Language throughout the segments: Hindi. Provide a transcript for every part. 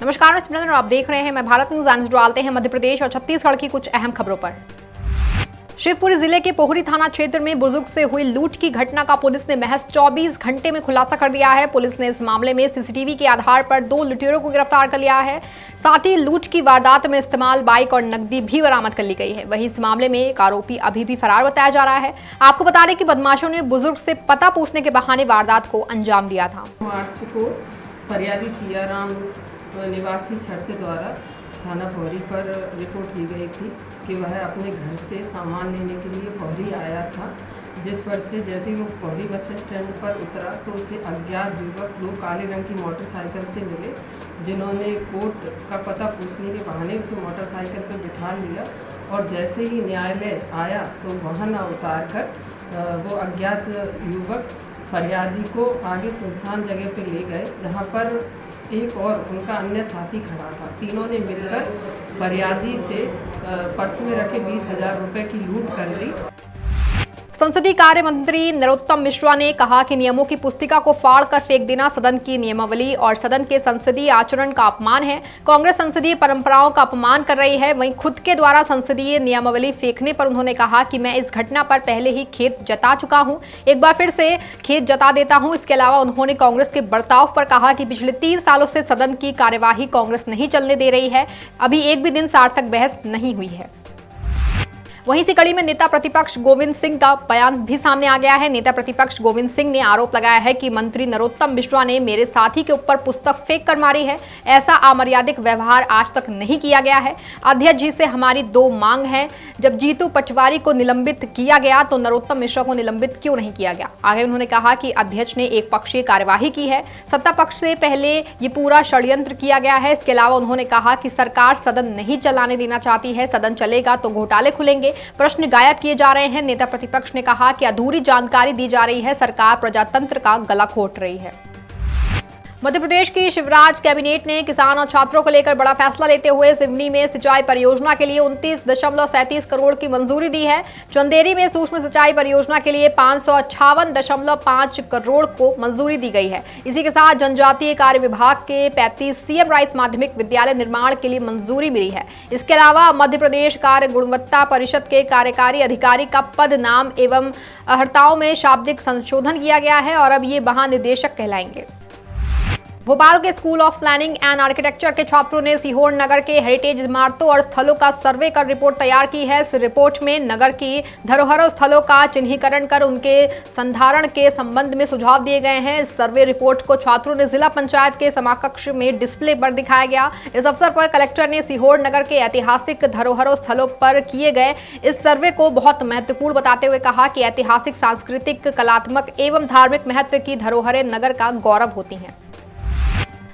नमस्कार, मैं सिमरन और आप देख रहे हैं मैं भारत न्यूज। आज डालते हैं मध्य प्रदेश और छत्तीसगढ़ की कुछ अहम खबरों पर। शिवपुरी जिले के पोहरी थाना क्षेत्र में बुजुर्ग से हुई लूट की घटना का पुलिस ने महज 24 घंटे में खुलासा कर दिया है। पुलिस ने इस मामले में सीसीटीवी के आधार पर 2 लुटेरों को गिरफ्तार कर लिया है। साथ ही लूट की वारदात में इस्तेमाल बाइक और नकदी भी बरामद कर ली गई है। वहीं इस मामले में एक आरोपी अभी भी फरार बताया जा रहा है। आपको बता दें कि बदमाशों ने बुजुर्ग से पता पूछने के बहाने वारदात को अंजाम दिया था। मार्च को फरियादी सियाराम निवासी छर्चे द्वारा थाना पोहरी पर रिपोर्ट की गई थी कि वह अपने घर से सामान लेने के लिए पोहरी आया था, जिस पर से जैसे ही वो पोहरी बस स्टैंड पर उतरा तो उसे अज्ञात युवक 2 काले रंग की मोटरसाइकिल से मिले, जिन्होंने कोर्ट का पता पूछने के बहाने उसे मोटरसाइकिल पर बिठा लिया और जैसे ही न्यायालय आया तो वहाँ न उतार कर वो अज्ञात युवक फरियादी को आगे सुनसान जगह पर ले गए, जहाँ पर एक और उनका अन्य साथी खड़ा था। तीनों ने मिलकर फरियादी से पर्स में रखे 20,000 रुपये की लूट कर ली। संसदीय कार्य मंत्री नरोत्तम मिश्रा ने कहा कि नियमों की पुस्तिका को फाड़कर फेंक देना सदन की नियमावली और सदन के संसदीय आचरण का अपमान है। कांग्रेस संसदीय परंपराओं का अपमान कर रही है। वहीं खुद के द्वारा संसदीय नियमावली फेंकने पर उन्होंने कहा कि मैं इस घटना पर पहले ही खेद जता चुका हूं, एक बार फिर से खेद जता देता हूं। इसके अलावा उन्होंने कांग्रेस के बर्ताव पर कहा कि पिछले 3 सालों से सदन की कार्यवाही कांग्रेस नहीं चलने दे रही है, अभी एक भी दिन सार्थक बहस नहीं हुई है। वहीं इसी कड़ी में नेता प्रतिपक्ष गोविंद सिंह का बयान भी सामने आ गया है। नेता प्रतिपक्ष गोविंद सिंह ने आरोप लगाया है कि मंत्री नरोत्तम मिश्रा ने मेरे साथी के ऊपर पुस्तक फेंक कर मारी है। ऐसा अमर्यादित व्यवहार आज तक नहीं किया गया है। अध्यक्ष जी से हमारी 2 मांग है। जब जीतू पटवारी को निलंबित किया गया तो नरोत्तम मिश्रा को निलंबित क्यों नहीं किया गया। आगे उन्होंने कहा कि अध्यक्ष ने एक पक्षीय कार्यवाही की है, सत्ता पक्ष से पहले ये पूरा षड्यंत्र किया गया है। इसके अलावा उन्होंने कहा कि सरकार सदन नहीं चलाने देना चाहती है, सदन चलेगा तो घोटाले खुलेंगे, प्रश्न गायब किए जा रहे हैं। नेता प्रतिपक्ष ने कहा कि अधूरी जानकारी दी जा रही है, सरकार प्रजातंत्र का गला घोट रही है। मध्य प्रदेश की शिवराज कैबिनेट ने किसान और छात्रों को लेकर बड़ा फैसला लेते हुए सिवनी में सिंचाई परियोजना के लिए 29.37 करोड़ की मंजूरी दी है। चंदेरी में सूक्ष्म सिंचाई परियोजना के लिए 558.5 करोड़ को मंजूरी दी गई है। इसी के साथ जनजातीय कार्य विभाग के 35 सीएम राइस माध्यमिक विद्यालय निर्माण के लिए मंजूरी मिली है। इसके अलावा मध्य प्रदेश कार्य गुणवत्ता परिषद के कार्यकारी अधिकारी का पद, नाम एवं अर्हताओं में शाब्दिक संशोधन किया गया है और अब ये महानिदेशक कहलाएंगे। भोपाल के school of planning and architecture के छात्रों ने सीहोर नगर के हेरिटेज इमारतों और स्थलों का सर्वे कर रिपोर्ट तैयार की है। इस रिपोर्ट में नगर की धरोहरों स्थलों का चिन्हीकरण कर उनके संधारण के संबंध में सुझाव दिए गए हैं। इस सर्वे रिपोर्ट को छात्रों ने जिला पंचायत के समाकक्ष में डिस्प्ले पर दिखाया गया। इस अवसर पर कलेक्टर ने सीहोर नगर के ऐतिहासिक धरोहरों स्थलों पर किए गए इस सर्वे को बहुत महत्वपूर्ण बताते हुए कहा कि ऐतिहासिक, सांस्कृतिक, कलात्मक एवं धार्मिक महत्व की धरोहरें नगर का गौरव होती हैं।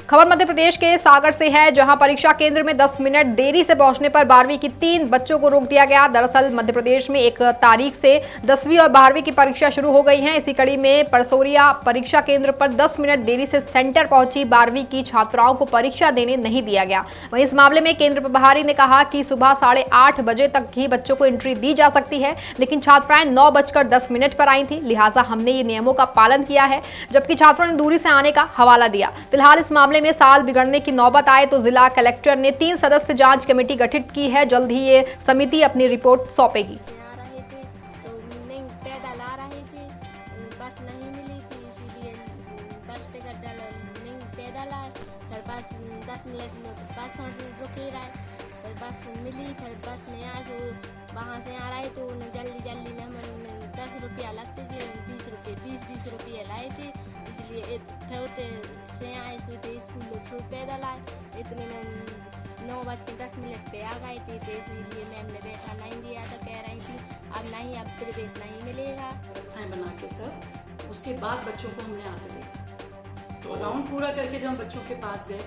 खबर मध्य प्रदेश के सागर से है, जहां परीक्षा केंद्र में 10 मिनट देरी से पहुंचने पर 12वीं की 3 बच्चों को रोक दिया गया। दरअसल मध्य प्रदेश में 1 तारीख से 10वीं और 12वीं की परीक्षा शुरू हो गई है। इसी कड़ी में परसोरिया परीक्षा केंद्र पर 10 मिनट देरी से सेंटर पहुंची 12वीं की छात्राओं को परीक्षा देने नहीं दिया गया। वहीं इस मामले में केंद्र प्रभारी ने कहा कि सुबह 8:30 बजे तक ही बच्चों को एंट्री दी जा सकती है, लेकिन छात्राएं 9:10 पर आई थी, लिहाजा हमने ये नियमों का पालन किया है, जबकि छात्रों ने दूरी से आने का हवाला दिया। फिलहाल इस मामले में साल बिगड़ने की नौबत आए तो जिला कलेक्टर ने 3 सदस्य जांच कमेटी गठित की है। जल्द ही ये समिति अपनी रिपोर्ट सौंपेगी। बस मिली, फिर बस में आए तो वहाँ से आ रहे तो जल्दी में हमें 10 रुपया लगते थे, 20 रुपये लाए थे, इसलिए फिर से आए तो स्कूल पैदल आए। इतने में 9:10 पे आ गए थे, तो इसीलिए मैम ने बैठा नहीं दिया था, कह रही थी अब नहीं, अब प्रवेश नहीं मिलेगा। व्यवस्थाएं बना के सर उसके बाद बच्चों को हमने आते देखा, तो राउंड पूरा करके जब बच्चों के पास गए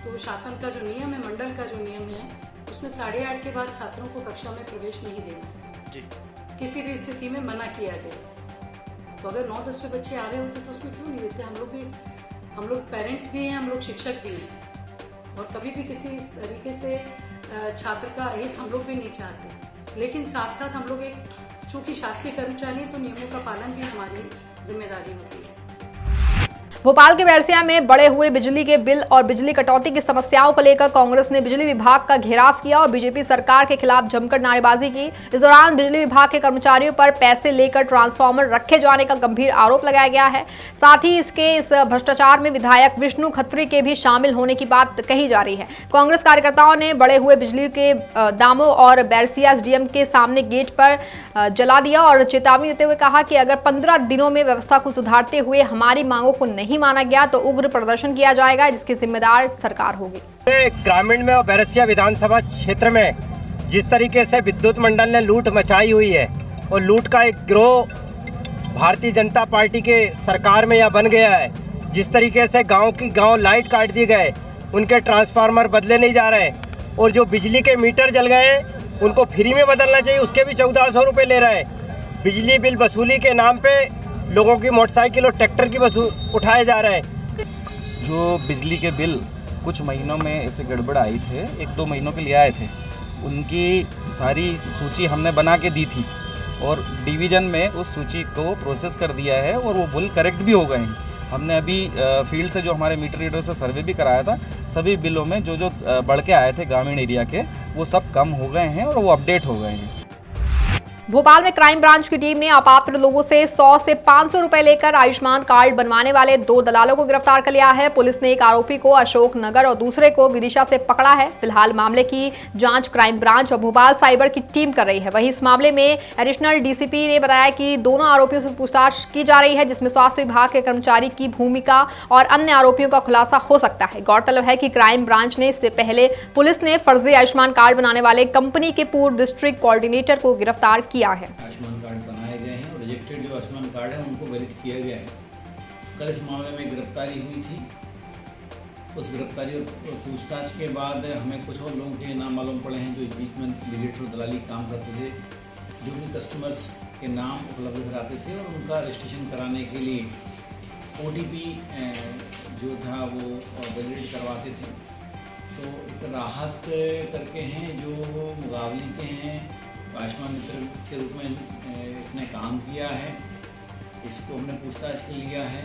तो शासन का जो नियम है, मंडल का जो नियम है, उसमें 8:30 के बाद छात्रों को कक्षा में प्रवेश नहीं देना जी। किसी भी स्थिति में मना किया गया। तो अगर 9-10 पे बच्चे आ रहे होते तो उसमें क्यों नहीं देते। हम लोग पेरेंट्स भी हैं, हम लोग शिक्षक भी हैं, और कभी भी किसी तरीके से छात्र का हित हम लोग भी नहीं चाहते, लेकिन साथ साथ हम लोग एक चूंकि शासकीय कर्मचारी हैं तो नियमों का पालन भी हमारी जिम्मेदारी होती है। भोपाल के बैरसिया में बढ़े हुए बिजली के बिल और बिजली कटौती की समस्याओं को लेकर कांग्रेस ने बिजली विभाग का घेराव किया और बीजेपी सरकार के खिलाफ जमकर नारेबाजी की। इस दौरान बिजली विभाग के कर्मचारियों पर पैसे लेकर ट्रांसफार्मर रखे जाने का गंभीर आरोप लगाया गया है। साथ ही इस भ्रष्टाचार में विधायक विष्णु खत्री के भी शामिल होने की बात कही जा रही है। कांग्रेस कार्यकर्ताओं ने बढ़े हुए बिजली के दामों और बैरसिया एसडीएम के सामने गेट पर जला दिया और चेतावनी देते हुए कहा कि अगर 15 दिनों में व्यवस्था को सुधारते हुए हमारी मांगों को नहीं माना गया तो उग्र प्रदर्शन किया जाएगा, जिसकी जिम्मेदार सरकार होगी। ग्रामीण में और बैरसिया विधानसभा क्षेत्र में जिस तरीके से विद्युत मंडल ने लूट मचाई हुई है और लूट का एक गिरोह भारतीय जनता पार्टी के सरकार में यह बन गया है, जिस तरीके से गांव लाइट काट दिए गए, उनके ट्रांसफार्मर बदले नहीं जा रहे और जो बिजली के मीटर जल गए उनको फ्री में बदलना चाहिए, उसके भी 1400 रुपये ले रहे हैं। बिजली बिल वसूली के नाम पे लोगों की मोटरसाइकिल और ट्रैक्टर की उठाए जा रहे हैं। जो बिजली के बिल कुछ महीनों में ऐसे गड़बड़ आई थे, 1-2 महीनों के लिए आए थे, उनकी सारी सूची हमने बना के दी थी और डिवीज़न में उस सूची को प्रोसेस कर दिया है और वो बिल करेक्ट भी हो गए हैं। हमने अभी फील्ड से जो हमारे मीटर रीडर से सर्वे भी कराया था, सभी बिलों में जो बढ़ के आए थे ग्रामीण एरिया के, वो सब कम हो गए हैं और वो अपडेट हो गए हैं। भोपाल में क्राइम ब्रांच की टीम ने अपात्र लोगों से 100 से 500 रुपए लेकर आयुष्मान कार्ड बनवाने वाले 2 दलालों को गिरफ्तार कर लिया है। पुलिस ने एक आरोपी को अशोक नगर और दूसरे को विदिशा से पकड़ा है। फिलहाल मामले की जांच क्राइम ब्रांच और भोपाल साइबर की टीम कर रही है। वहीं इस मामले में एडिशनल डीसीपी ने बताया कि दोनों आरोपियों से पूछताछ की जा रही है, जिसमें स्वास्थ्य विभाग के कर्मचारी की भूमिका और अन्य आरोपियों का खुलासा हो सकता है। गौरतलब है कि क्राइम ब्रांच ने इससे पहले पुलिस ने फर्जी आयुष्मान कार्ड बनाने वाले कंपनी के पूर्व डिस्ट्रिक्ट कोऑर्डिनेटर को गिरफ्तार किया है। आयुष्मान कार्ड बनाए गए हैं और रिजेक्टेड जो आयुष्मान कार्ड है उनको वैलिड किया गया है। कल इस मामले में गिरफ्तारी हुई थी। उस गिरफ्तारी और पूछताछ के बाद हमें कुछ और लोगों के नाम मालूम पड़े हैं जो इस बीच में मीडिएटर दलाली काम करते थे, जो भी कस्टमर्स के नाम उपलब्ध कराते थे और उनका रजिस्ट्रेशन कराने के लिए OTP जो था वो वैलिड करवाते थे। तो एक राहत करके हैं जो मुकाबले के हैं, आयुष्मान मित्र के रूप में इसने काम किया है, इसको हमने पूछताछ के लिया है।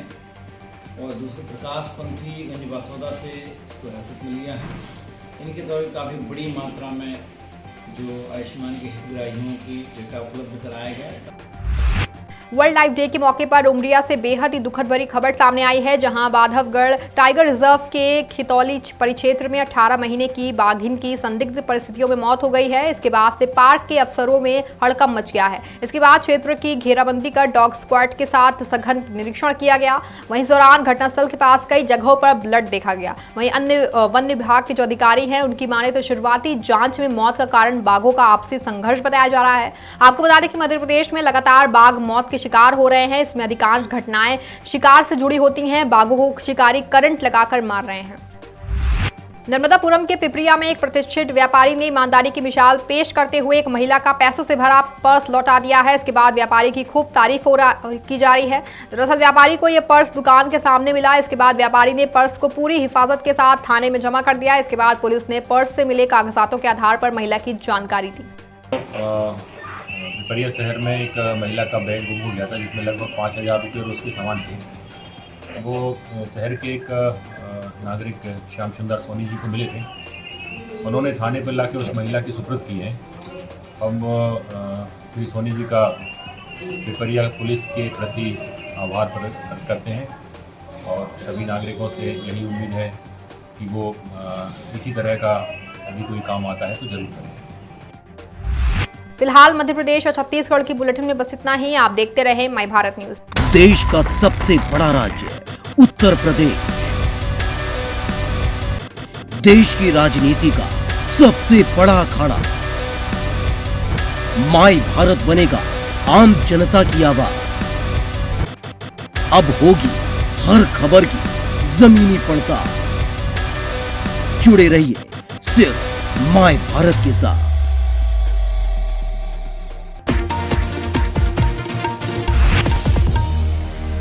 और दूसरे प्रकाश पंथी गंज बासौदा से इसको हिरासत में लिया है। इनके द्वारा काफ़ी बड़ी मात्रा में जो आयुष्मान के हितग्राहियों की डेटा उपलब्ध कराया गया है। वर्ल्ड लाइफ डे के मौके पर उमरिया से बेहद ही दुखद भरी खबर सामने आई है, जहां बाधवगढ़ टाइगर रिजर्व के खितौली परिक्षेत्र में 18 महीने की बाघिन की संदिग्ध परिस्थितियों में मौत हो गई है। इसके बाद से पार्क के अफसरों में हड़कंप मच गया है। इसके बाद क्षेत्र की घेराबंदी कर डॉग स्क्वाड के साथ सघन निरीक्षण किया गया। वहीं इस दौरान घटनास्थल के पास कई जगहों पर ब्लड देखा गया। वहीं अन्य वन विभाग के जो अधिकारी हैं, उनकी माने तो शुरुआती जांच में मौत का कारण बाघों का आपसी संघर्ष बताया जा रहा है। आपको बता दें कि मध्य प्रदेश में लगातार बाघ मौत के शिकार हो रहे हैं। इसमें अधिकांश घटनाएं शिकार से जुड़ी होती हैं। बाघों को शिकारी करंट लगाकर मार रहे हैं। नर्मदापुरम के पिपरिया में एक प्रतिष्ठित व्यापारी ने ईमानदारी की मिसाल पेश करते हुए एक महिला का पैसों से भरा पर्स लौटा दिया है। इसके बाद व्यापारी की खूब तारीफ की जा रही है। दरअसल व्यापारी को यह पर्स दुकान के सामने मिला। इसके बाद व्यापारी ने पर्स को पूरी हिफाजत के साथ थाने में जमा कर दिया। इसके बाद पुलिस ने पर्स से मिले कागजातों के आधार पर महिला की जानकारी दी। पिपरिया शहर में एक महिला का बैग गुम हो गया था, जिसमें लगभग 5000 रुपये और उसके सामान थे। वो शहर के एक नागरिक श्याम सुंदर सोनी जी को मिले थे। उन्होंने थाने पर लाके उस महिला की सुपुर्द की है। हम श्री सोनी जी का पिपरिया पुलिस के प्रति आभार प्रकट करते हैं और सभी नागरिकों से यही उम्मीद है कि वो इसी तरह का यदि कोई काम आता है तो जरूर करें। फिलहाल मध्य प्रदेश और छत्तीसगढ़ की बुलेटिन में बस इतना ही। आप देखते रहें माई भारत न्यूज। देश का सबसे बड़ा राज्य उत्तर प्रदेश, देश की राजनीति का सबसे बड़ा अखाड़ा, माई भारत बनेगा आम जनता की आवाज। अब होगी हर खबर की जमीनी पड़ताल। जुड़े रहिए सिर्फ माई भारत के साथ।